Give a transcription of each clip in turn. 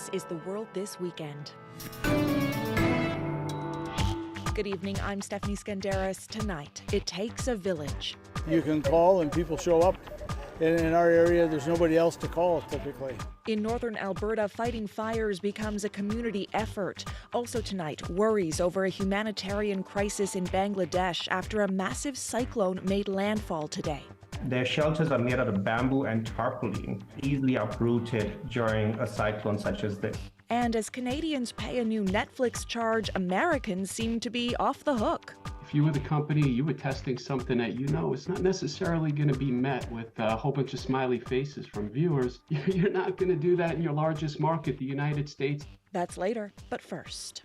This is The World This Weekend. Good evening, I'm Stephanie Skandaris. Tonight, it takes a village. You can call and people show up. In our area, there's nobody else to call typically. In northern Alberta, fighting fires becomes a community effort. Also tonight, worries over a humanitarian crisis in Bangladesh after a massive cyclone made landfall today. Their shelters are made out of bamboo and tarpaulin, easily uprooted during a cyclone such as this. And as Canadians pay a new Netflix charge, Americans seem to be off the hook. If you were the company, you were testing something that you know is not necessarily going to be met with a whole bunch of smiley faces from viewers. You're not going to do that in your largest market, the United States. That's later, but first.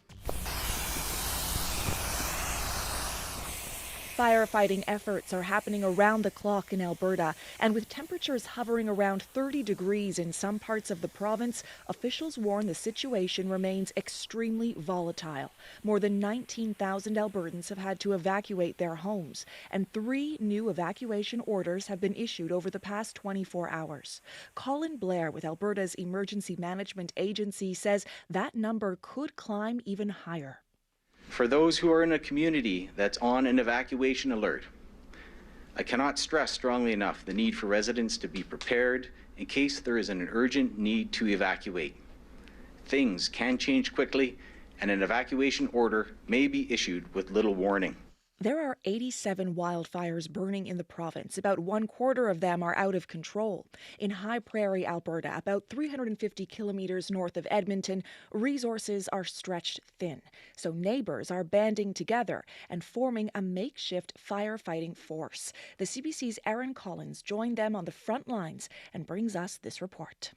Firefighting efforts are happening around the clock in Alberta, and with temperatures hovering around 30 degrees in some parts of the province, officials warn the situation remains extremely volatile. More than 19,000 Albertans have had to evacuate their homes, and 3 new evacuation orders have been issued over the past 24 hours. Colin Blair with Alberta's Emergency Management Agency says that number could climb even higher. For those who are in a community that's on an evacuation alert, I cannot stress strongly enough the need for residents to be prepared in case there is an urgent need to evacuate. Things can change quickly, and an evacuation order may be issued with little warning. There are 87 wildfires burning in the province. About 1/4 of them are out of control. In High Prairie, Alberta, about 350 kilometers north of Edmonton, resources are stretched thin. So neighbours are banding together and forming a makeshift firefighting force. The CBC's Erin Collins joined them on the front lines and brings us this report.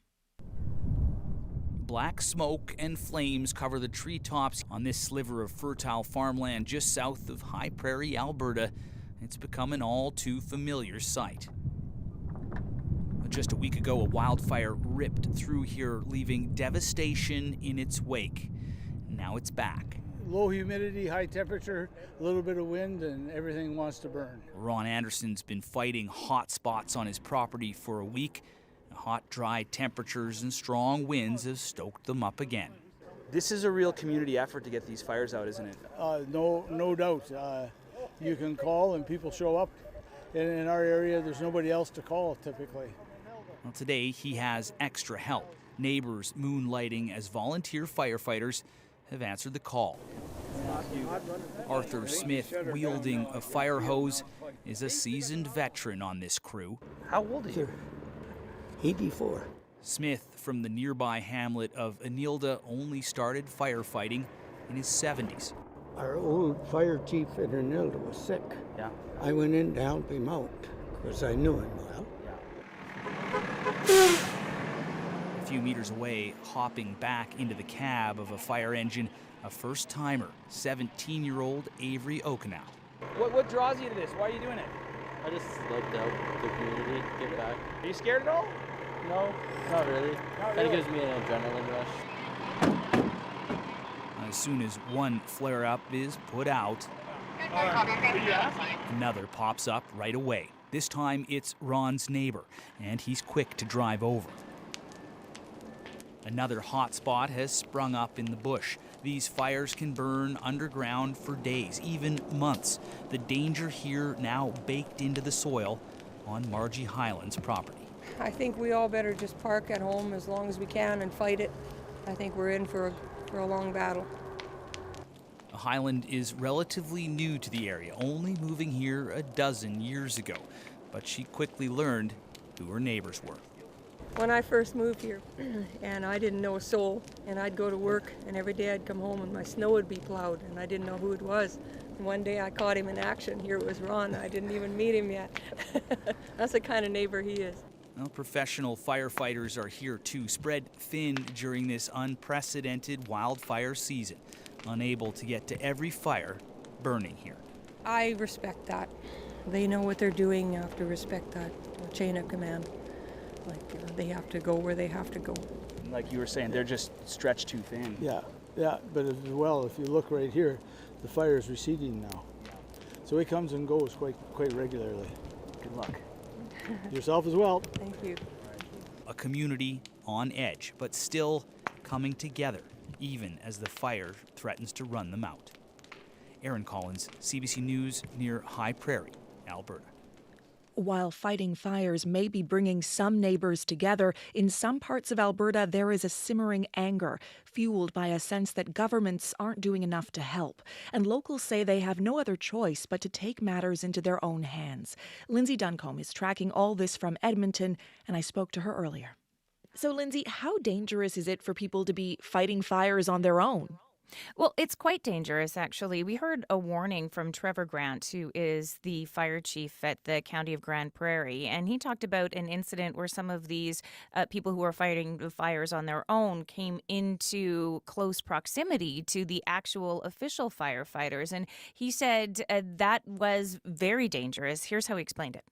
Black smoke and flames cover the treetops on this sliver of fertile farmland just south of High Prairie, Alberta. It's become an all too familiar sight. Just a week ago, a wildfire ripped through here, leaving devastation in its wake. Now it's back. Low humidity, high temperature, a little bit of wind, and everything wants to burn. Ron Anderson's been fighting hot spots on his property for a week. Hot, dry temperatures and strong winds have stoked them up again. This is a real community effort to get these fires out, isn't it? No doubt. You can call and people show up. In our area, there's nobody else to call typically. Well, today he has extra help. Neighbors moonlighting as volunteer firefighters have answered the call. Arthur Smith, wielding a fire hose, is a seasoned veteran on this crew. How old is he? 84. Smith, from the nearby hamlet of Anilda, only started firefighting in his 70s. Our old fire chief in Anilda was sick. Yeah. I went in to help him out because I knew him well. A few meters away, hopping back into the cab of a fire engine, a first-timer, 17-year-old Avery Okanow. What draws you to this? Why are you doing it? I just like to help the community get back. Are you scared at all? No, not really. Kind of gives me an adrenaline rush. As soon as one flare-up is put out, another pops up right away. This time it's Ron's neighbor, and he's quick to drive over. Another hot spot has sprung up in the bush. These fires can burn underground for days, even months. The danger here now baked into the soil on Margie Highland's property. I think we all better just park at home as long as we can and fight it. I think we're in for a long battle. Highland is relatively new to the area, only moving here a dozen years ago. But she quickly learned who her neighbors were. When I first moved here, and I didn't know a soul, and I'd go to work, and every day I'd come home and my snow would be plowed, and I didn't know who it was. And one day I caught him in action. Here it was Ron. I didn't even meet him yet. That's the kind of neighbor he is. Well, professional firefighters are here too, spread thin during this unprecedented wildfire season, unable to get to every fire burning here. I respect that. They know what they're doing. You have to respect that chain of command. Like, they have to go where they have to go. Like you were saying, they're just stretched too thin. Yeah, but as well, if you look right here, the fire is receding now. So it comes and goes quite regularly. Good luck. Yourself as well. Thank you. A community on edge, but still coming together, even as the fire threatens to run them out. Aaron Collins, CBC News, near High Prairie, Alberta. While fighting fires may be bringing some neighbors together, in some parts of Alberta there is a simmering anger, fueled by a sense that governments aren't doing enough to help. And locals say they have no other choice but to take matters into their own hands. Lindsay Duncombe is tracking all this from Edmonton, and I spoke to her earlier. So, Lindsay, how dangerous is it for people to be fighting fires on their own? Well, it's quite dangerous, actually. We heard a warning from Trevor Grant, who is the fire chief at the County of Grand Prairie, and he talked about an incident where some of these people who are fighting the fires on their own came into close proximity to the actual official firefighters, and he said that was very dangerous. Here's how he explained it.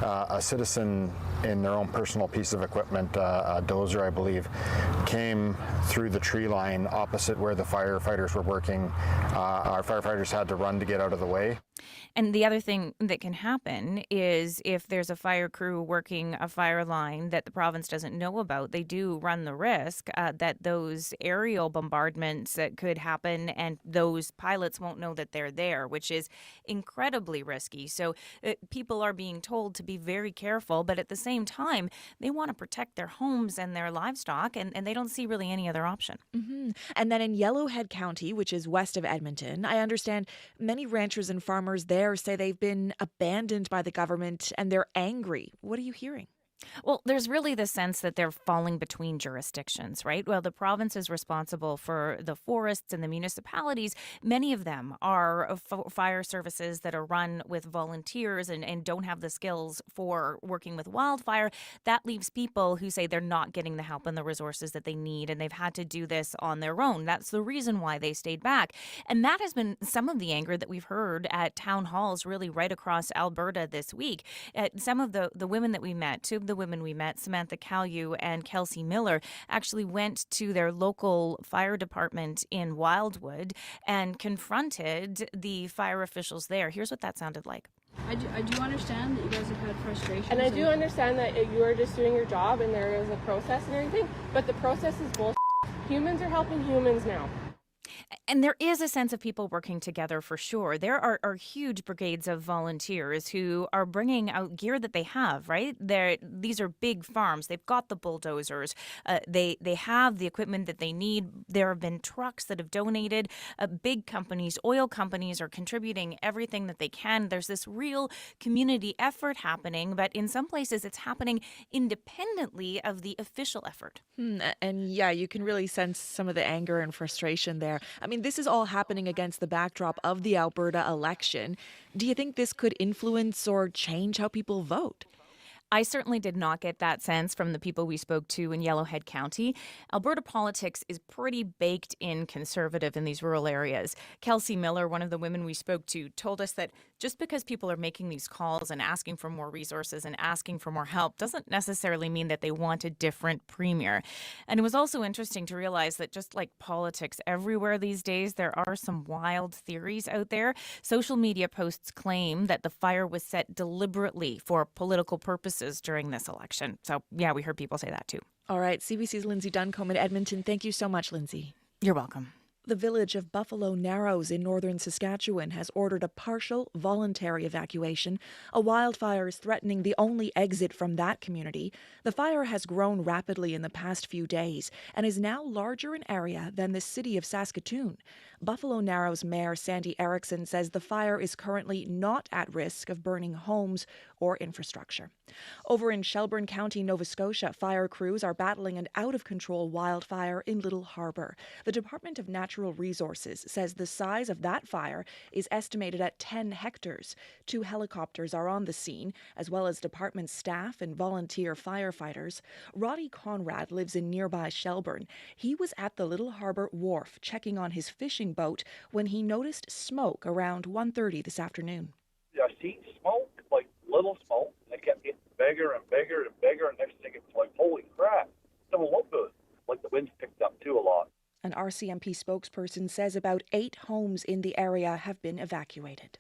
A citizen in their own personal piece of equipment, a dozer, I believe, came through the tree line opposite where the firefighters were working. Our firefighters had to run to get out of the way. And the other thing that can happen is if there's a fire crew working a fire line that the province doesn't know about, they do run the risk that those aerial bombardments that could happen and those pilots won't know that they're there, which is incredibly risky. So people are being told to be very careful, but at the same time, they want to protect their homes and their livestock, and they don't see really any other option. Mm-hmm. And then in Yellowhead County, which is west of Edmonton, I understand many ranchers and farmers there say they've been abandoned by the government and they're angry. What are you hearing? Well, there's really the sense that they're falling between jurisdictions, right? Well, the province is responsible for the forests and the municipalities. Many of them are fire services that are run with volunteers and don't have the skills for working with wildfire. That leaves people who say they're not getting the help and the resources that they need, and they've had to do this on their own. That's the reason why they stayed back. And that has been some of the anger that we've heard at town halls really right across Alberta this week. Some of the women that we met, two of the women we met, Samantha Caillou and Kelsey Miller, actually went to their local fire department in Wildwood and confronted the fire officials there. Here's what that sounded like. I do understand that you guys have had frustration. And I do understand that you are just doing your job and there is a process and everything, but the process is bullshit. Humans are helping humans now. And there is a sense of people working together for sure. There are huge brigades of volunteers who are bringing out gear that they have, right? These are big farms. They've got the bulldozers. They have the equipment that they need. There have been trucks that have donated. Big companies, oil companies are contributing everything that they can. There's this real community effort happening, but in some places it's happening independently of the official effort. And yeah, you can really sense some of the anger and frustration there. I mean, this is all happening against the backdrop of the Alberta election. Do you think this could influence or change how people vote? I certainly did not get that sense from the people we spoke to in Yellowhead County. Alberta politics is pretty baked in conservative in these rural areas. Kelsey Miller, one of the women we spoke to, told us that just because people are making these calls and asking for more resources and asking for more help doesn't necessarily mean that they want a different premier. And it was also interesting to realize that just like politics everywhere these days, there are some wild theories out there. Social media posts claim that the fire was set deliberately for political purposes during this election. So, yeah, we heard people say that too. All right. CBC's Lindsay Duncombe in Edmonton. Thank you so much, Lindsay. You're welcome. The village of Buffalo Narrows in northern Saskatchewan has ordered a partial voluntary evacuation. A wildfire is threatening the only exit from that community. The fire has grown rapidly in the past few days and is now larger in area than the city of Saskatoon. Buffalo Narrows Mayor Sandy Erickson says the fire is currently not at risk of burning homes or infrastructure. Over in Shelburne County, Nova Scotia, fire crews are battling an out-of-control wildfire in Little Harbour. The Department of Natural Resources says the size of that fire is estimated at 10 hectares. 2 helicopters are on the scene, as well as department staff and volunteer firefighters. Roddy Conrad lives in nearby Shelburne. He was at the Little Harbour wharf checking on his fishing boat when he noticed smoke around 1:30 this afternoon. I see smoke, like little smoke, and it kept getting bigger and bigger and bigger, and next thing it's like, holy crap, someone looked good. Like the wind's picked up too a lot. An RCMP spokesperson says about 8 homes in the area have been evacuated.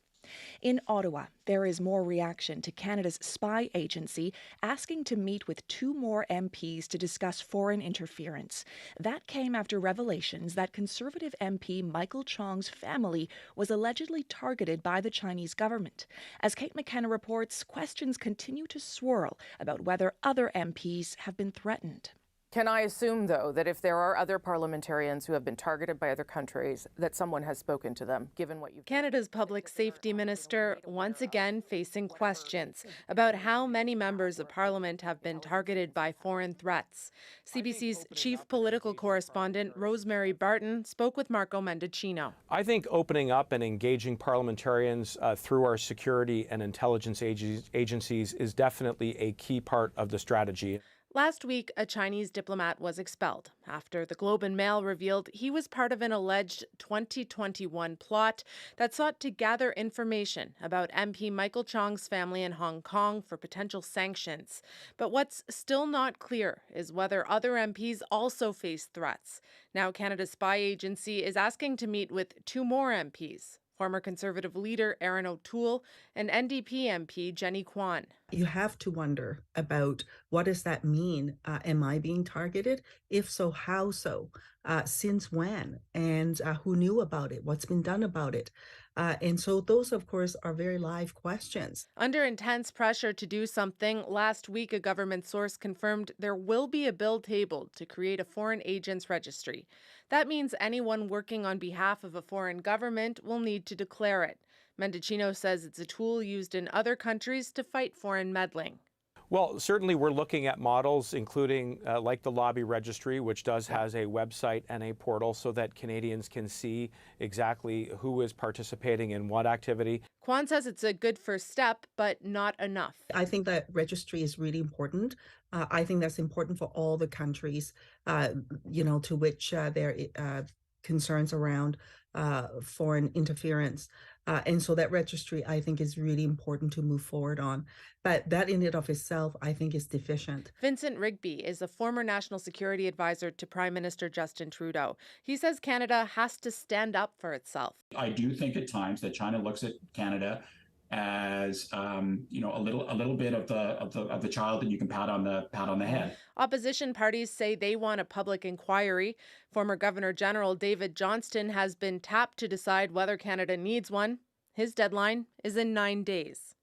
In Ottawa, there is more reaction to Canada's spy agency asking to meet with 2 more MPs to discuss foreign interference. That came after revelations that Conservative MP Michael Chong's family was allegedly targeted by the Chinese government. As Kate McKenna reports, questions continue to swirl about whether other MPs have been threatened. Can I assume, though, that if there are other parliamentarians who have been targeted by other countries, that someone has spoken to them, given what you've... Canada's Public Safety Minister once again facing questions about how many members of Parliament have been targeted by foreign threats. CBC's chief political correspondent, Rosemary Barton, spoke with Marco Mendicino. I think opening up and engaging parliamentarians through our security and intelligence agencies is definitely a key part of the strategy. Last week, a Chinese diplomat was expelled after the Globe and Mail revealed he was part of an alleged 2021 plot that sought to gather information about MP Michael Chong's family in Hong Kong for potential sanctions. But what's still not clear is whether other MPs also face threats. Now, Canada's spy agency is asking to meet with 2 more MPs. Former Conservative leader Erin O'Toole and NDP MP Jenny Kwan. You have to wonder about what does that mean? Am I being targeted? If so, how so? Since when? And who knew about it? What's been done about it? And so those, of course, are very live questions. Under intense pressure to do something, last week a government source confirmed there will be a bill tabled to create a foreign agents registry. That means anyone working on behalf of a foreign government will need to declare it. Mendicino says it's a tool used in other countries to fight foreign meddling. Well, certainly we're looking at models, including like the lobby registry, which has a website and a portal so that Canadians can see exactly who is participating in what activity. Kwan says it's a good first step, but not enough. I think that registry is really important. I think that's important for all the countries, to which there are concerns around foreign interference. And so that registry, I think, is really important to move forward on. But that in and of itself, I think, is deficient. Vincent Rigby is a former national security advisor to Prime Minister Justin Trudeau. He says Canada has to stand up for itself. I do think at times that China looks at Canada as a little bit of the child that you can pat on the head. Opposition parties say they want a public inquiry. Former Governor General David Johnston has been tapped to decide whether Canada needs one. His deadline is in 9 days.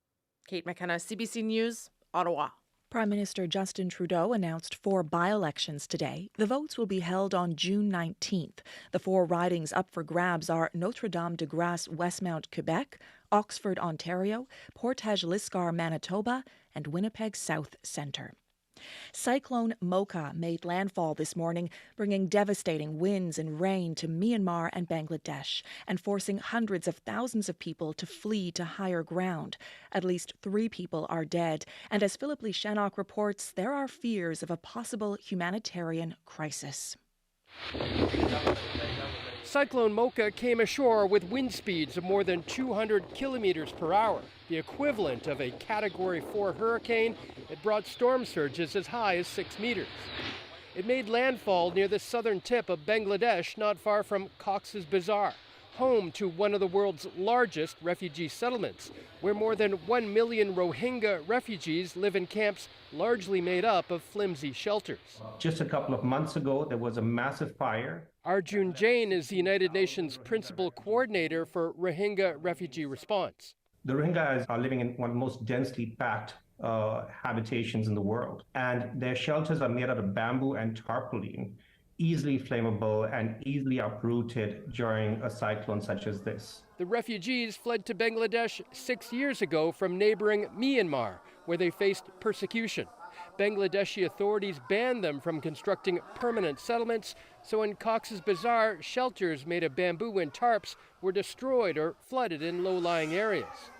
Kate McKenna, CBC News, Ottawa. Prime Minister Justin Trudeau announced 4 by-elections today. The votes will be held on June 19th. The 4 ridings up for grabs are Notre-Dame-de-Grâce, Westmount, Quebec, Oxford, Ontario, Portage-Lisgar, Manitoba, and Winnipeg South Centre. Cyclone Mocha made landfall this morning, bringing devastating winds and rain to Myanmar and Bangladesh and forcing hundreds of thousands of people to flee to higher ground. At least 3 people are dead, and as Philip Lee Shannock reports, there are fears of a possible humanitarian crisis. Cyclone Mocha came ashore with wind speeds of more than 200 kilometers per hour, the equivalent of a Category 4 hurricane. It brought storm surges as high as 6 meters. It made landfall near the southern tip of Bangladesh, not far from Cox's Bazar, home to one of the world's largest refugee settlements, where more than 1 million Rohingya refugees live in camps largely made up of flimsy shelters. Just a couple of months ago, there was a massive fire. Arjun Jain is the United Nations principal coordinator for Rohingya refugee response. The Rohingyas are living in one of the most densely packed habitations in the world, and their shelters are made out of bamboo and tarpaulin, easily flammable and easily uprooted during a cyclone such as this. The refugees fled to Bangladesh 6 years ago from neighboring Myanmar, where they faced persecution. Bangladeshi authorities banned them from constructing permanent settlements, so in Cox's Bazar, shelters made of bamboo and tarps were destroyed or flooded in low-lying areas.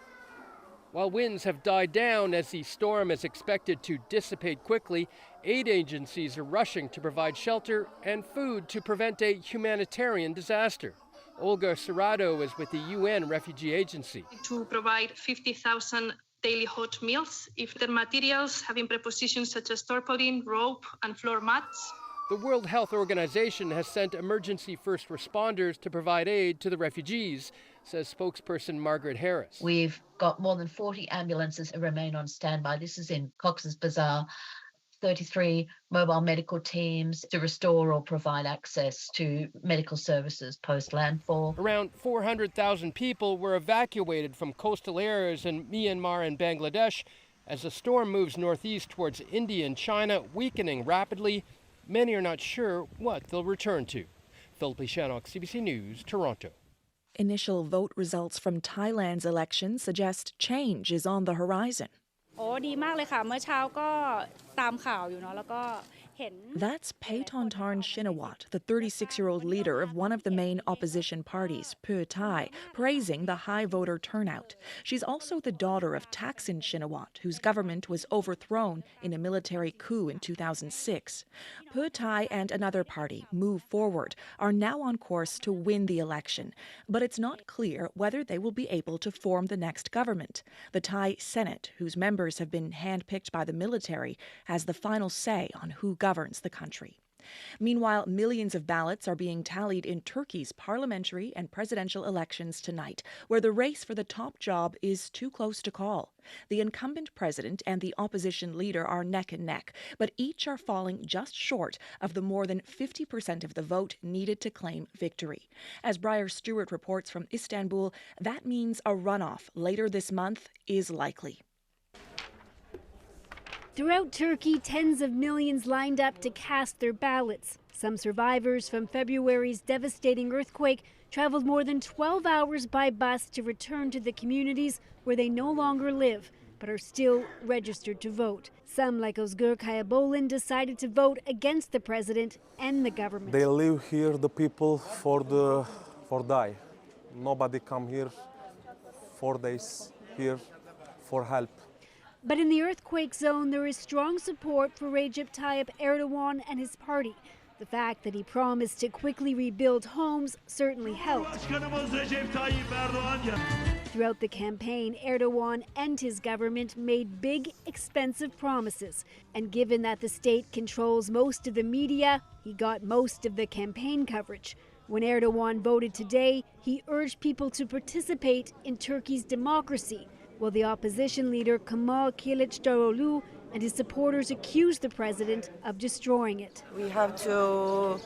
While winds have died down as the storm is expected to dissipate quickly, aid agencies are rushing to provide shelter and food to prevent a humanitarian disaster. Olga Serrato is with the UN Refugee Agency. To provide 50,000 daily hot meals, if the materials having prepositions such as tarpaulin, rope, and floor mats. The World Health Organization has sent emergency first responders to provide aid to the refugees. says spokesperson Margaret Harris. We've got more than 40 ambulances that remain on standby. This is in Cox's Bazar. 33 mobile medical teams to restore or provide access to medical services post-landfall. Around 400,000 people were evacuated from coastal areas in Myanmar and Bangladesh as the storm moves northeast towards India and China, weakening rapidly. Many are not sure what they'll return to. Philippe Shannock, CBC News, Toronto. Initial vote results from Thailand's election suggest change is on the horizon. โอ้ดีมากเลยค่ะเมื่อเช้าก็ตามข่าวอยู่เนาะแล้วก็ That's Paetontarn Shinawat, the 36-year-old leader of one of the main opposition parties, Pheu Thai, praising the high voter turnout. She's also the daughter of Thaksin Shinawat, whose government was overthrown in a military coup in 2006. Pheu Thai and another party, Move Forward, are now on course to win the election, but it's not clear whether they will be able to form the next government. The Thai Senate, whose members have been handpicked by the military, has the final say on who governs the country. Meanwhile, millions of ballots are being tallied in Turkey's parliamentary and presidential elections tonight, where the race for the top job is too close to call. The incumbent president and the opposition leader are neck and neck, but each are falling just short of the more than 50% of the vote needed to claim victory. As Briar Stewart reports from Istanbul, that means a runoff later this month is likely. Throughout Turkey, tens of millions lined up to cast their ballots. Some survivors from February's devastating earthquake traveled more than 12 hours by bus to return to the communities where they no longer live, but are still registered to vote. Some, like Özgür Kayaboğlan, decided to vote against the president and the government. They live here, the people, for die. Nobody come here 4 days here for help. But in the earthquake zone, there is strong support for Recep Tayyip Erdogan and his party. The fact that he promised to quickly rebuild homes certainly helped. Throughout the campaign, Erdogan and his government made big, expensive promises. And given that the state controls most of the media, he got most of the campaign coverage. When Erdogan voted today, he urged people to participate in Turkey's democracy, while the opposition leader Kemal Kılıçdaroğlu and his supporters accused the president of destroying it. We have to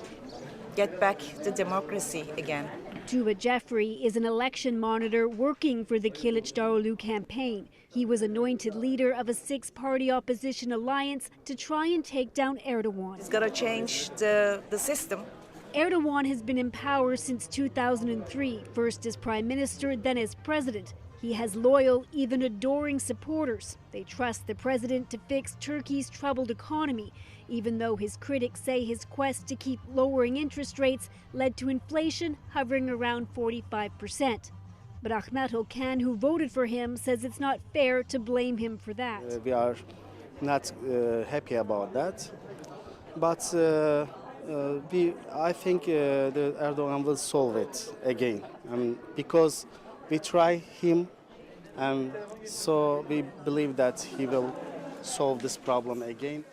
get back to democracy again. Tuba Jeffrey is an election monitor working for the Kılıçdaroğlu campaign. He was anointed leader of a 6-party opposition alliance to try and take down Erdogan. It's got to change the system. Erdogan has been in power since 2003, first as prime minister, then as president. He has loyal, even adoring supporters. They trust the president to fix Turkey's troubled economy, even though his critics say his quest to keep lowering interest rates led to inflation hovering around 45%. But Ahmet Okan, who voted for him, says it's not fair to blame him for that. We are not happy about that. But I think the Erdogan will solve it again. Because we try him, and so we believe that he will solve this problem again.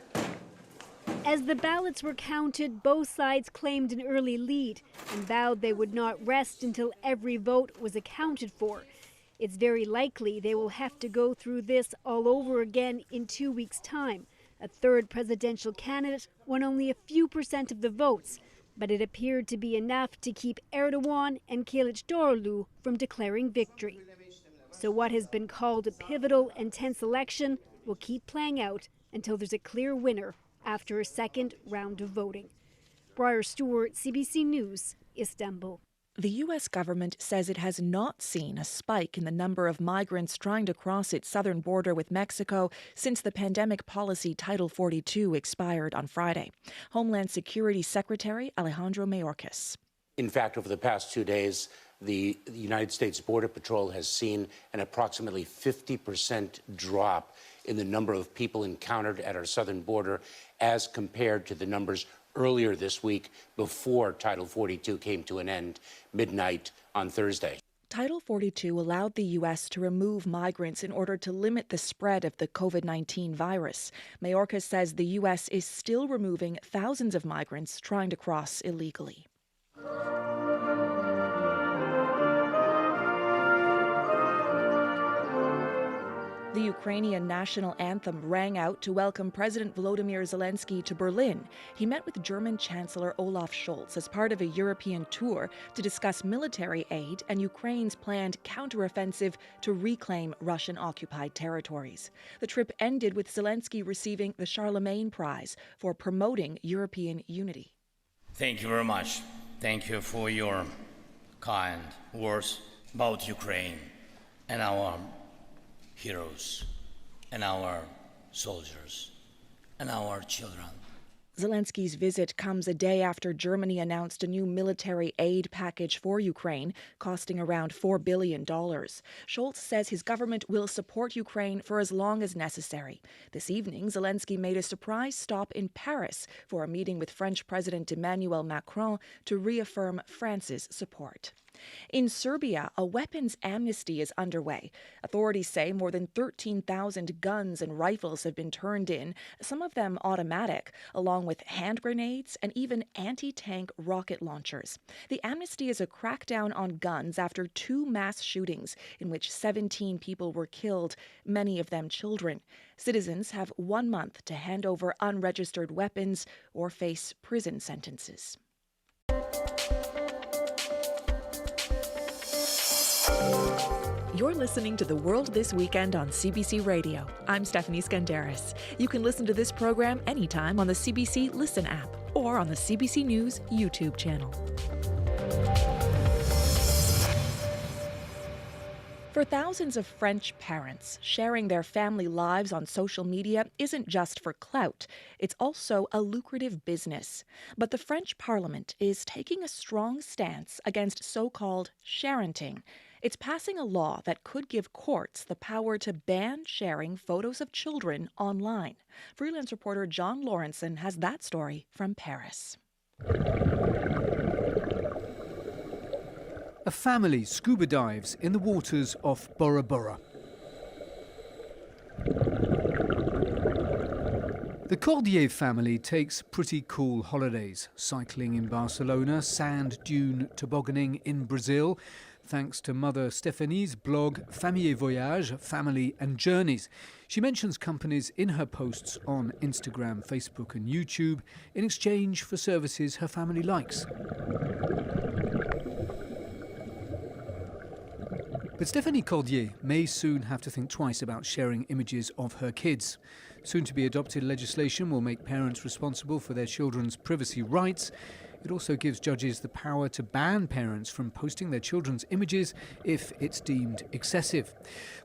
As the ballots were counted, both sides claimed an early lead and vowed they would not rest until every vote was accounted for. It's very likely they will have to go through this all over again in 2 weeks' time. A third presidential candidate won only a few % of the votes, but it appeared to be enough to keep Erdogan and Kılıçdaroğlu from declaring victory. So what has been called a pivotal and tense election will keep playing out until there's a clear winner after a second round of voting. Briar Stewart, CBC News, Istanbul. The U.S. government says it has not seen a spike in the number of migrants trying to cross its southern border with Mexico since the pandemic policy Title 42 expired on Friday. Homeland Security Secretary Alejandro Mayorkas. In fact, over the past 2 days, the United States Border Patrol has seen an approximately 50% drop in the number of people encountered at our southern border as compared to the numbers earlier this week before Title 42 came to an end midnight on Thursday. Title 42 allowed the U.S. to remove migrants in order to limit the spread of the COVID-19 virus. Mayorkas says the U.S. is still removing thousands of migrants trying to cross illegally. The Ukrainian national anthem rang out to welcome President Volodymyr Zelensky to Berlin. He met with German Chancellor Olaf Scholz as part of a European tour to discuss military aid and Ukraine's planned counteroffensive to reclaim Russian-occupied territories. The trip ended with Zelensky receiving the Charlemagne Prize for promoting European unity. Thank you very much. Thank you for your kind words about Ukraine and our heroes and our soldiers and our children. Zelensky's visit comes a day after Germany announced a new military aid package for Ukraine, costing around $4 billion. Scholz says his government will support Ukraine for as long as necessary. This evening, Zelensky made a surprise stop in Paris for a meeting with French President Emmanuel Macron to reaffirm France's support. In Serbia, a weapons amnesty is underway. Authorities say more than 13,000 guns and rifles have been turned in, some of them automatic, along with hand grenades and even anti-tank rocket launchers. The amnesty is a crackdown on guns after 2 mass shootings in which 17 people were killed, many of them children. Citizens have 1 month to hand over unregistered weapons or face prison sentences. You're listening to The World This Weekend on CBC Radio. I'm Stephanie Skandaris. You can listen to this program anytime on the CBC Listen app or on the CBC News YouTube channel. For thousands of French parents, sharing their family lives on social media isn't just for clout. It's also a lucrative business. But the French Parliament is taking a strong stance against so-called sharenting. It's passing a law that could give courts the power to ban sharing photos of children online. Freelance reporter John Lawrenson has that story from Paris. A family scuba dives in the waters off Bora Bora. The Cordier family takes pretty cool holidays, cycling in Barcelona, sand dune tobogganing in Brazil, thanks to mother Stéphanie's blog Famille et Voyage, Family and Journeys. She mentions companies in her posts on Instagram, Facebook and YouTube in exchange for services her family likes. But Stéphanie Cordier may soon have to think twice about sharing images of her kids. Soon-to-be adopted legislation will make parents responsible for their children's privacy rights. It also gives judges the power to ban parents from posting their children's images if it's deemed excessive.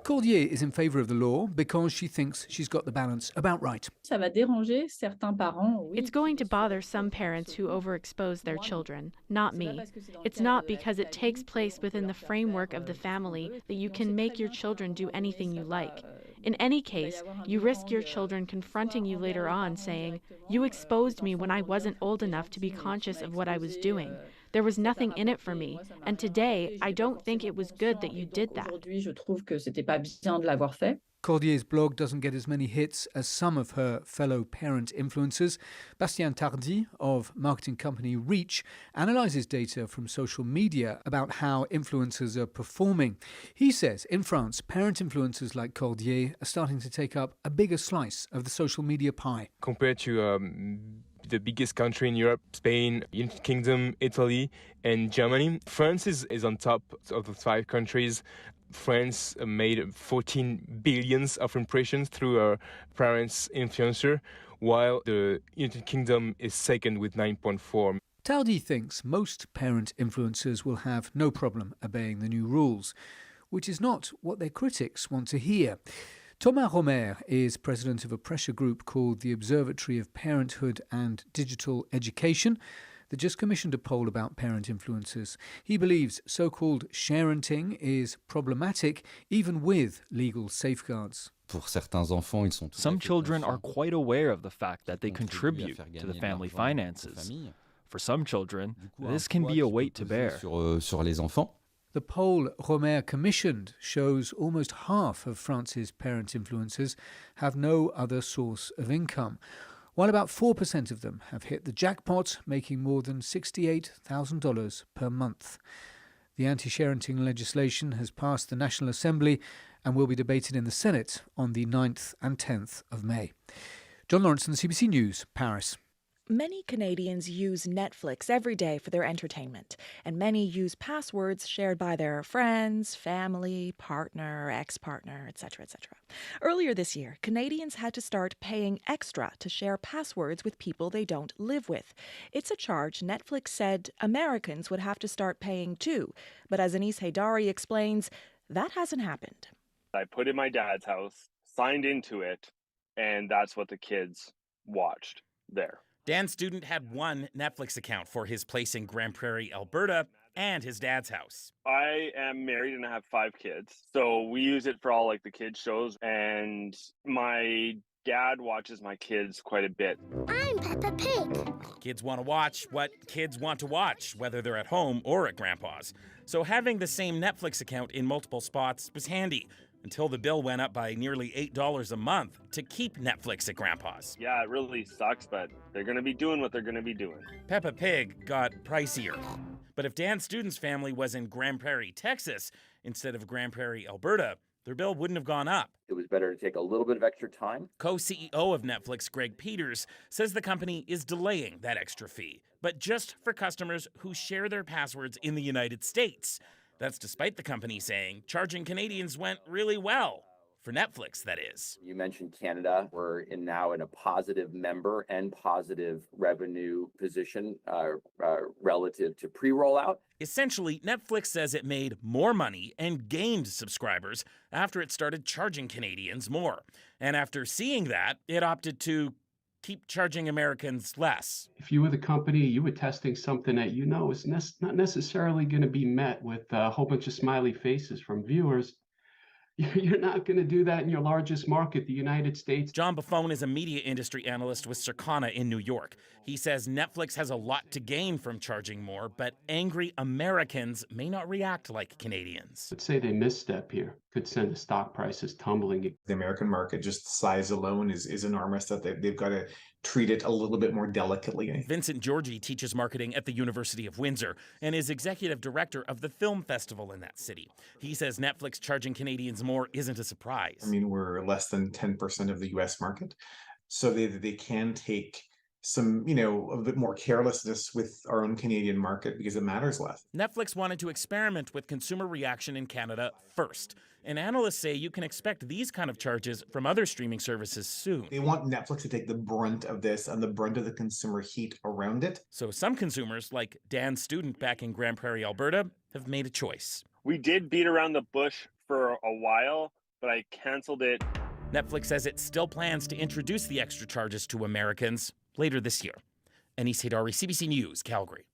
Cordier is in favour of the law because she thinks she's got the balance about right. It's going to bother some parents who overexpose their children, not me. It's not because it takes place within the framework of the family that you can make your children do anything you like. In any case, you risk your children confronting you later on saying, "You exposed me when I wasn't old enough to be conscious of what I was doing. There was nothing in it for me, and today I don't think it was good that you did that." Cordier's blog doesn't get as many hits as some of her fellow parent influencers. Bastien Tardy of marketing company Reach analyses data from social media about how influencers are performing. He says in France, parent influencers like Cordier are starting to take up a bigger slice of the social media pie. Compared to the biggest country in Europe, Spain, United Kingdom, Italy, and Germany, France is on top of the 5 countries. France made 14 billion of impressions through her parents' influencer, while the United Kingdom is second with 9.4. Tardy thinks most parent influencers will have no problem obeying the new rules, which is not what their critics want to hear. Thomas Romer is president of a pressure group called the Observatory of Parenthood and Digital Education that just commissioned a poll about parent influencers. He believes so-called sharenting is problematic even with legal safeguards. Some children are quite aware of the fact that they contribute to the family finances. For some children, this can be a weight to bear. The poll Romer commissioned shows almost half of France's parent influencers have no other source of income, while about 4% of them have hit the jackpot, making more than $68,000 per month. The anti-sharenting legislation has passed the National Assembly and will be debated in the Senate on the 9th and 10th of May. John Lawrenson, CBC News, Paris. Many Canadians use Netflix every day for their entertainment, and many use passwords shared by their friends, family, partner, ex-partner, etc., etc. Earlier this year, Canadians had to start paying extra to share passwords with people they don't live with. It's a charge Netflix said Americans would have to start paying too, but as Anis Haydari explains, that hasn't happened. I put in my dad's house, signed into it, and that's what the kids watched there. Dan Student had one Netflix account for his place in Grand Prairie, Alberta, and his dad's house. I am married and I have 5 kids, so we use it for all like the kids shows, and my dad watches my kids quite a bit. I'm Peppa Pig. Kids want to watch what kids want to watch, whether they're at home or at Grandpa's. So having the same Netflix account in multiple spots was handy, until the bill went up by nearly $8 a month to keep Netflix at Grandpa's. Yeah, it really sucks, but they're going to be doing what they're going to be doing. Peppa Pig got pricier. But if Dan Student's family was in Grand Prairie, Texas, instead of Grand Prairie, Alberta, their bill wouldn't have gone up. It was better to take a little bit of extra time. Co-CEO of Netflix, Greg Peters, says the company is delaying that extra fee, but just for customers who share their passwords in the United States. That's despite the company saying charging Canadians went really well. For Netflix, that is. You mentioned Canada. We're now in a positive member and positive revenue position relative to pre-rollout. Essentially, Netflix says it made more money and gained subscribers after it started charging Canadians more. And after seeing that, it opted to keep charging Americans less. If you were the company, you were testing something that you know is not necessarily going to be met with a whole bunch of smiley faces from viewers. You're not going to do that in your largest market, the United States. John Buffone is a media industry analyst with Circana in New York. He says Netflix has a lot to gain from charging more, but angry Americans may not react like Canadians. Let's say they misstep here, could send the stock prices tumbling. The American market, just the size alone, is enormous, that they've got to treat it a little bit more delicately. Vincent Georgi teaches marketing at the University of Windsor and is executive director of the film festival in that city. He says Netflix charging Canadians more isn't a surprise. I mean, we're less than 10% of the US market, so they can take some, a bit more carelessness with our own Canadian market because it matters less. Netflix wanted to experiment with consumer reaction in Canada first. And analysts say you can expect these kind of charges from other streaming services soon. They want Netflix to take the brunt of this and the brunt of the consumer heat around it. So some consumers, like Dan Student back in Grand Prairie, Alberta, have made a choice. We did beat around the bush for a while, but I canceled it. Netflix says it still plans to introduce the extra charges to Americans later this year. Anis Haydari, CBC News, Calgary.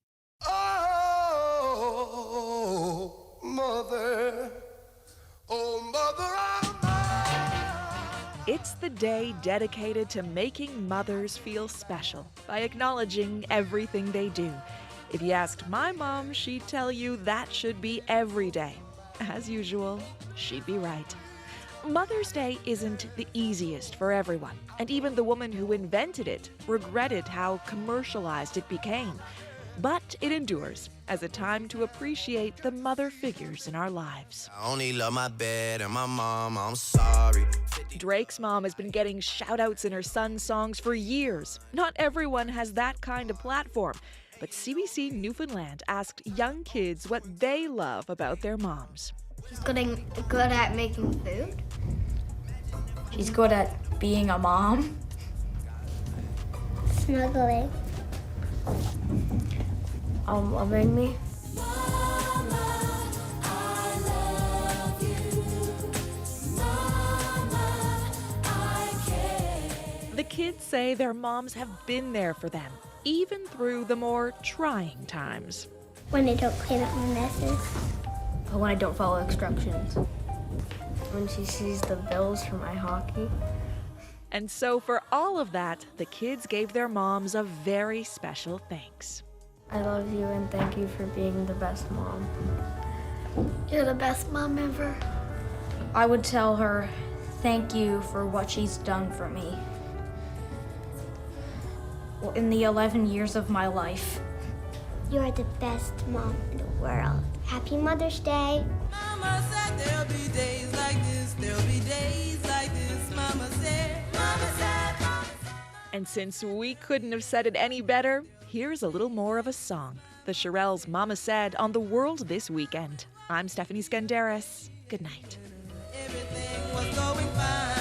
Oh, mother. Oh, mother, It's the day dedicated to making mothers feel special by acknowledging everything they do. If you asked my mom, she'd tell you that should be every day. As usual, she'd be right. Mother's Day isn't the easiest for everyone, and even the woman who invented it regretted how commercialized it became. But it endures as a time to appreciate the mother figures in our lives. I only love my bed and my mom, I'm sorry. Drake's mom has been getting shout-outs in her son's songs for years. Not everyone has that kind of platform, but CBC Newfoundland asked young kids what they love about their moms. She's good at making food. She's good at being a mom. Snuggling. Loving me. Mama, I love you. Mama, I care. The kids say their moms have been there for them, even through the more trying times. When they don't clean up my messes. When I don't follow instructions. When she sees the bills for my hockey. And so for all of that, the kids gave their moms a very special thanks. I love you and thank you for being the best mom. You're the best mom ever. I would tell her thank you for what she's done for me. In the 11 years of my life. You're the best mom in the world. Happy Mother's Day. Mama said there'll be days like like this, there'll be days like this, Mama said, Mama said, Mama said. And since we couldn't have said it any better, here's a little more of a song. The Shirelles' Mama Said on The World This Weekend. I'm Stephanie Skandaris. Good night. Everything was going fine.